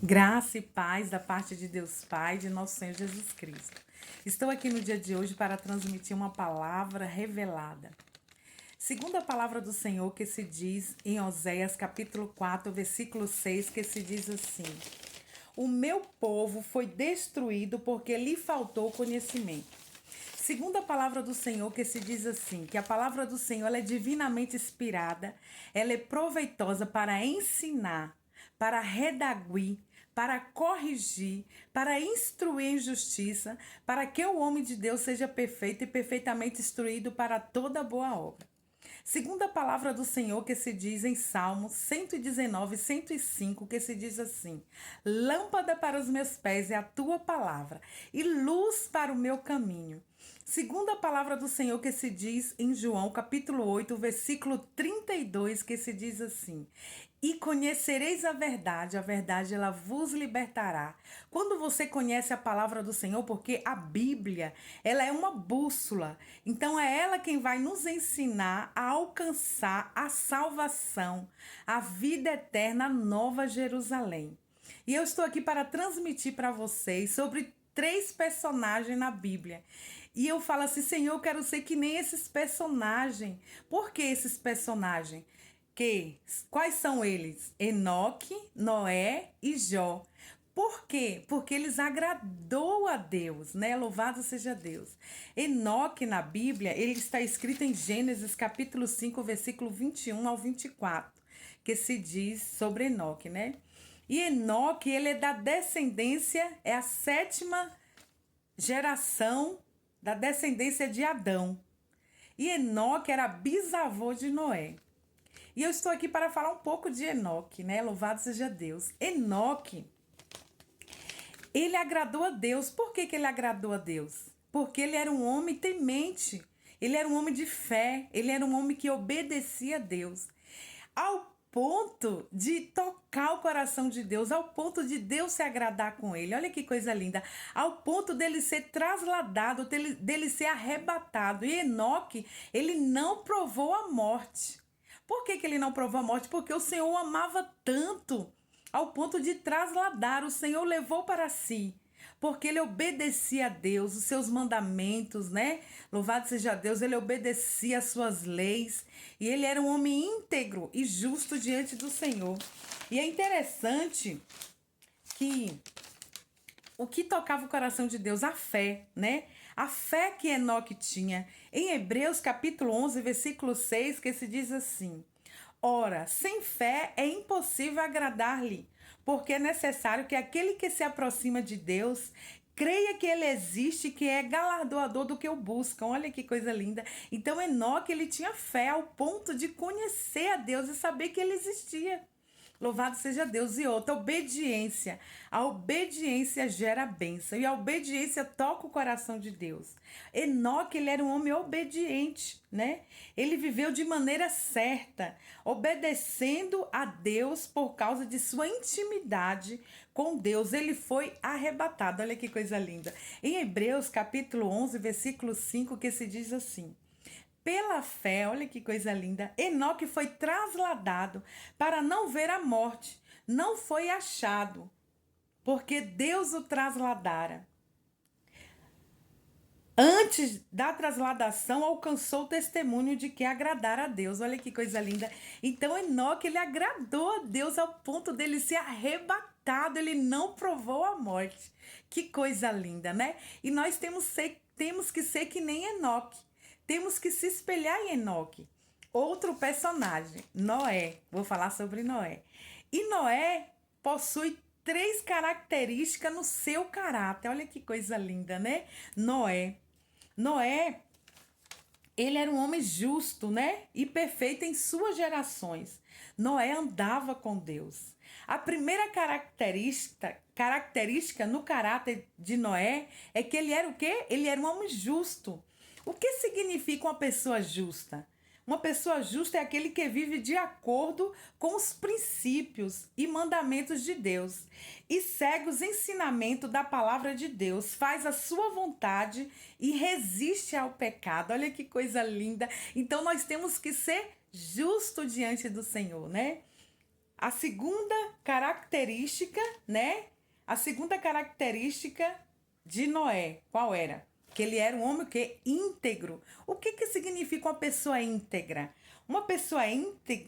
Graça e paz da parte de Deus Pai e de nosso Senhor Jesus Cristo. Estou aqui no dia de hoje para transmitir uma palavra revelada. Segundo a palavra do Senhor que se diz em Oséias capítulo 4, versículo 6, que se diz assim: O meu povo foi destruído porque lhe faltou conhecimento. Segundo a palavra do Senhor, que se diz assim, que a palavra do Senhor ela é divinamente inspirada, ela é proveitosa para ensinar, para redaguir, para corrigir, para instruir em justiça, para que o homem de Deus seja perfeito e perfeitamente instruído para toda boa obra. Segundo a palavra do Senhor que se diz em Salmos 119, 105, que se diz assim: Lâmpada para os meus pés é a tua palavra e luz para o meu caminho. Segundo a palavra do Senhor que se diz em João capítulo 8, versículo 32, que se diz assim: E conhecereis a verdade ela vos libertará. Quando você conhece a palavra do Senhor, porque a Bíblia, ela é uma bússola. Então é ela quem vai nos ensinar a alcançar a salvação, a vida eterna, a nova Jerusalém. E eu estou aqui para transmitir para vocês sobre 3 personagens na Bíblia. E eu falo assim, Senhor, eu quero ser que nem esses personagens. Por que esses personagens? Quais são eles? Enoque, Noé e Jó. Por quê? Porque eles agradou a Deus, né? Louvado seja Deus. Enoque na Bíblia, ele está escrito em Gênesis capítulo 5, versículo 21 ao 24, que se diz sobre Enoque, né? E Enoque, ele é da descendência, é a 7ª geração da descendência de Adão. E Enoque era bisavô de Noé. E eu estou aqui para falar um pouco de Enoque, né? Louvado seja Deus. Enoque, ele agradou a Deus. Por que ele agradou a Deus? Porque ele era um homem temente. Ele era um homem de fé. Ele era um homem que obedecia a Deus. Ao ponto de tocar o coração de Deus, ao ponto de Deus se agradar com ele. Olha que coisa linda. Ao ponto dele ser trasladado, dele ser arrebatado. E Enoque, ele não provou a morte. Por que ele não provou a morte? Porque o Senhor o amava tanto, ao ponto de trasladar. O Senhor levou para si, porque ele obedecia a Deus, os seus mandamentos, né? Louvado seja Deus, ele obedecia as suas leis. E ele era um homem íntegro e justo diante do Senhor. E é interessante que o que tocava o coração de Deus? A fé, né? A fé que Enoque tinha. Em Hebreus capítulo 11, versículo 6, que se diz assim: Ora, sem fé é impossível agradar-lhe, porque é necessário que aquele que se aproxima de Deus creia que ele existe, que é galardoador do que o buscam. Olha que coisa linda. Então Enoque, ele tinha fé ao ponto de conhecer a Deus e saber que ele existia. Louvado seja Deus. E outra, obediência. A obediência gera bênção. E a obediência toca o coração de Deus. Enoque, ele era um homem obediente, né? Ele viveu de maneira certa, obedecendo a Deus por causa de sua intimidade com Deus. Ele foi arrebatado. Olha que coisa linda. Em Hebreus, capítulo 11, versículo 5, que se diz assim: Pela fé, olha que coisa linda, Enoque foi trasladado para não ver a morte, não foi achado, porque Deus o trasladara. Antes da trasladação, alcançou o testemunho de que agradara a Deus. Olha que coisa linda. Então, Enoque, ele agradou a Deus ao ponto dele ser arrebatado. Ele não provou a morte. Que coisa linda, né? E nós temos que ser que nem Enoque. Temos que se espelhar em Enoque. Outro personagem, Noé. Vou falar sobre Noé. E Noé possui 3 características no seu caráter. Olha que coisa linda, né? Noé, ele era um homem justo, né? E perfeito em suas gerações. Noé andava com Deus. A primeira característica no caráter de Noé é que ele era o quê? Ele era um homem justo. O que significa uma pessoa justa? Uma pessoa justa é aquele que vive de acordo com os princípios e mandamentos de Deus e segue os ensinamentos da palavra de Deus, faz a sua vontade e resiste ao pecado. Olha que coisa linda. Então nós temos que ser justo diante do Senhor, né? A segunda característica, né? A segunda característica de Noé, qual era? Que ele era um homem que íntegro. O que significa uma pessoa íntegra? Uma pessoa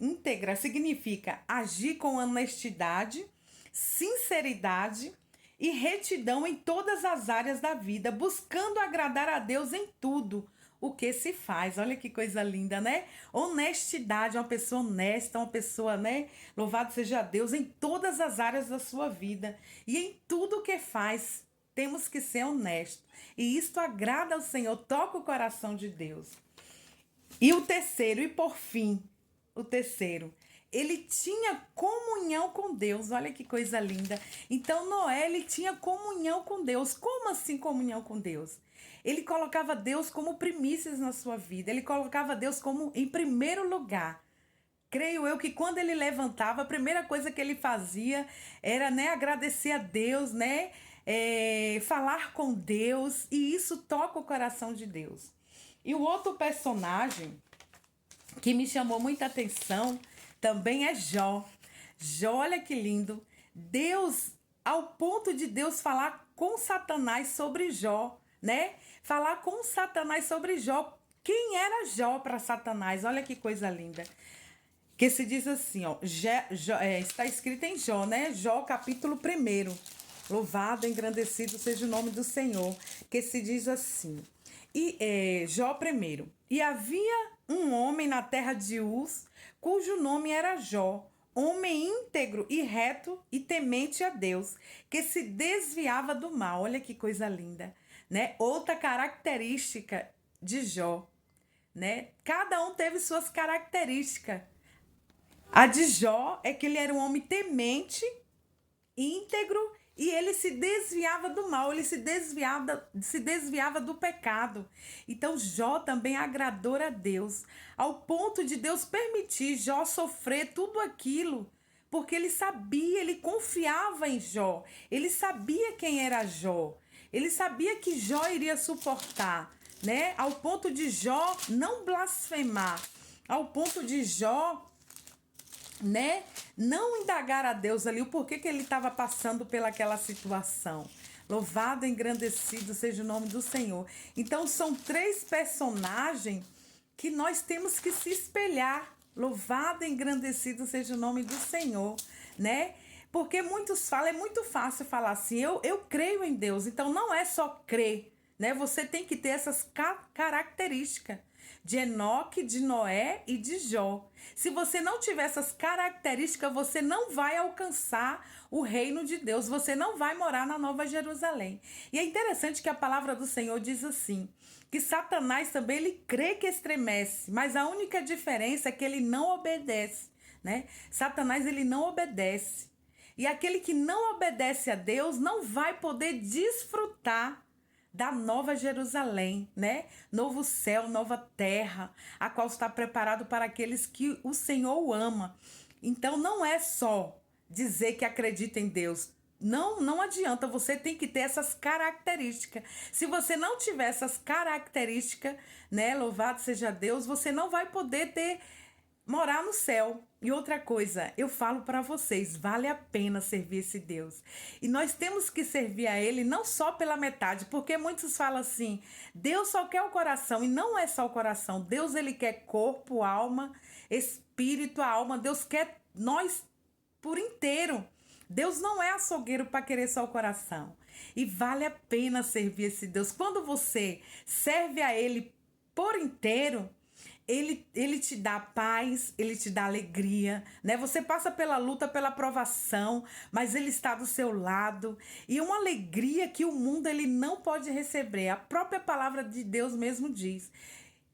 íntegra significa agir com honestidade, sinceridade e retidão em todas as áreas da vida, buscando agradar a Deus em tudo o que se faz. Olha que coisa linda, né? Honestidade, uma pessoa honesta, uma pessoa, né? Louvado seja Deus em todas as áreas da sua vida e em tudo o que faz. Temos que ser honestos. E isto agrada ao Senhor, toca o coração de Deus. E o terceiro, e por fim, o terceiro, ele tinha comunhão com Deus. Olha que coisa linda. Então, Noé, ele tinha comunhão com Deus. Como assim comunhão com Deus? Ele colocava Deus como primícias na sua vida. Ele colocava Deus como em primeiro lugar. Creio eu que quando ele levantava, a primeira coisa que ele fazia era, né, agradecer a Deus, né? Falar com Deus. E isso toca o coração de Deus. E o outro personagem que me chamou muita atenção também é Jó. Jó, olha que lindo. Deus, ao ponto de Deus falar com Satanás sobre Jó, né? Falar com Satanás sobre Jó. Quem era Jó para Satanás? Olha que coisa linda. Que se diz assim, ó, está escrito em Jó, né? Jó, capítulo 1. Louvado, engrandecido seja o nome do Senhor. Que se diz assim. Jó 1. E havia um homem na terra de Uz, cujo nome era Jó, homem íntegro e reto e temente a Deus, que se desviava do mal. Olha que coisa linda, né? Outra característica de Jó, né? Cada um teve suas características. A de Jó é que ele era um homem temente, íntegro, e ele se desviava do mal, ele se desviava do pecado. Então Jó também agradou a Deus, ao ponto de Deus permitir Jó sofrer tudo aquilo, porque ele sabia, ele confiava em Jó, ele sabia quem era Jó, ele sabia que Jó iria suportar, né? Ao ponto de Jó não blasfemar, ao ponto de Jó, né, não indagar a Deus ali o porquê que ele estava passando pelaquela situação. Louvado e engrandecido seja o nome do Senhor. Então são 3 personagens que nós temos que se espelhar. Louvado e engrandecido seja o nome do Senhor, né? Porque muitos falam, é muito fácil falar assim, eu creio em Deus. Então não é só crer, né? Você tem que ter essas características de Enoque, de Noé e de Jó. Se você não tiver essas características, você não vai alcançar o reino de Deus, você não vai morar na Nova Jerusalém. E é interessante que a palavra do Senhor diz assim, que Satanás também ele crê que estremece, mas a única diferença é que ele não obedece, né? Satanás ele não obedece. E aquele que não obedece a Deus não vai poder desfrutar da Nova Jerusalém, né? Novo céu, nova terra, a qual está preparado para aqueles que o Senhor ama. Então não é só dizer que acredita em Deus. Não adianta, você tem que ter essas características. Se você não tiver essas características, né, louvado seja Deus, você não vai poder morar no céu. E outra coisa, eu falo para vocês, vale a pena servir esse Deus. E nós temos que servir a Ele não só pela metade, porque muitos falam assim, Deus só quer o coração, e não é só o coração. Deus, Ele quer corpo, alma, espírito, a alma. Deus quer nós por inteiro. Deus não é açougueiro para querer só o coração. E vale a pena servir esse Deus. Quando você serve a Ele por inteiro, ele te dá paz, ele te dá alegria, né? Você passa pela luta, pela provação, mas ele está do seu lado. E uma alegria que o mundo ele não pode receber. A própria palavra de Deus mesmo diz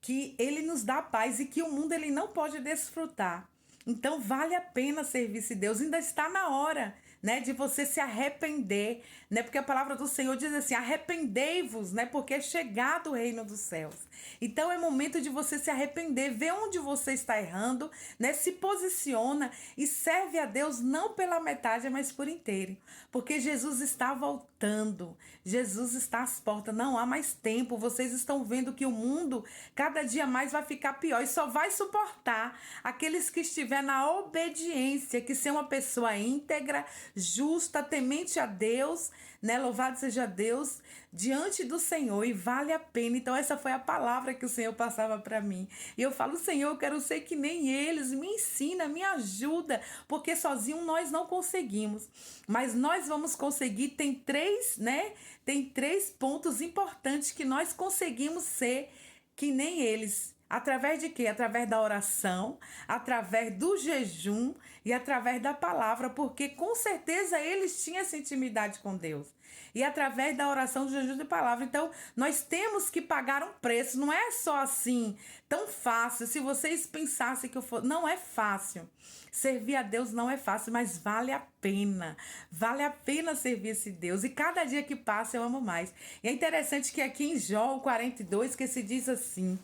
que ele nos dá paz e que o mundo ele não pode desfrutar. Então vale a pena servir esse Deus. Ainda está na hora, né, de você se arrepender, né, porque a palavra do Senhor diz assim, arrependei-vos, né, porque é chegado o reino dos céus. Então é momento de você se arrepender, ver onde você está errando, né, se posiciona e serve a Deus não pela metade, mas por inteiro, porque Jesus está voltando, Jesus está às portas, não há mais tempo, vocês estão vendo que o mundo cada dia mais vai ficar pior e só vai suportar aqueles que estiver na obediência, que ser uma pessoa íntegra, justa, temente a Deus, né? Louvado seja Deus diante do Senhor e vale a pena. Então essa foi a palavra que o Senhor passava para mim. E eu falo, Senhor, eu quero ser que nem eles, me ensina, me ajuda, porque sozinho nós não conseguimos. Mas nós vamos conseguir, tem três, né? Tem três pontos importantes que nós conseguimos ser que nem eles. Através de quê? Através da oração, através do jejum e através da palavra, porque com certeza eles tinham essa intimidade com Deus. E através da oração, do jejum e da palavra. Então, nós temos que pagar um preço. Não é só assim, tão fácil. Se vocês pensassem que eu for... Não é fácil. Servir a Deus não é fácil, mas vale a pena. Vale a pena servir esse Deus. E cada dia que passa eu amo mais. E é interessante que aqui em Jó 42, que se diz assim,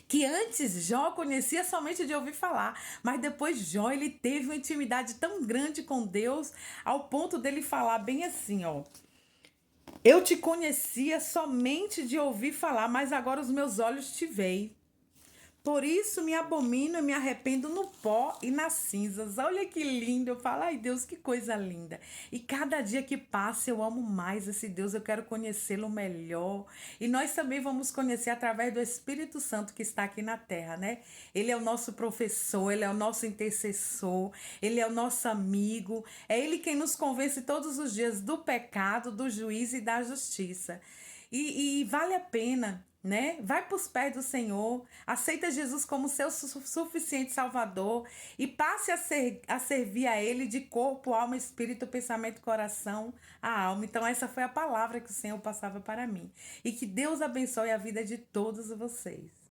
que antes Jó conhecia somente de ouvir falar, mas depois Jó ele teve uma intimidade tão grande com Deus ao ponto dele falar bem assim, ó: eu te conhecia somente de ouvir falar, mas agora os meus olhos te veem. Por isso me abomino e me arrependo no pó e nas cinzas. Olha que lindo. Eu falo, ai Deus, que coisa linda. E cada dia que passa eu amo mais esse Deus, eu quero conhecê-lo melhor. E nós também vamos conhecer através do Espírito Santo que está aqui na terra, né? Ele é o nosso professor, ele é o nosso intercessor, ele é o nosso amigo. É ele quem nos convence todos os dias do pecado, do juízo e da justiça. E vale a pena, né? Vai para os pés do Senhor, aceita Jesus como seu suficiente Salvador e passe a servir a Ele de corpo, alma, espírito, pensamento, coração, a alma. Então essa foi a palavra que o Senhor passava para mim. E que Deus abençoe a vida de todos vocês.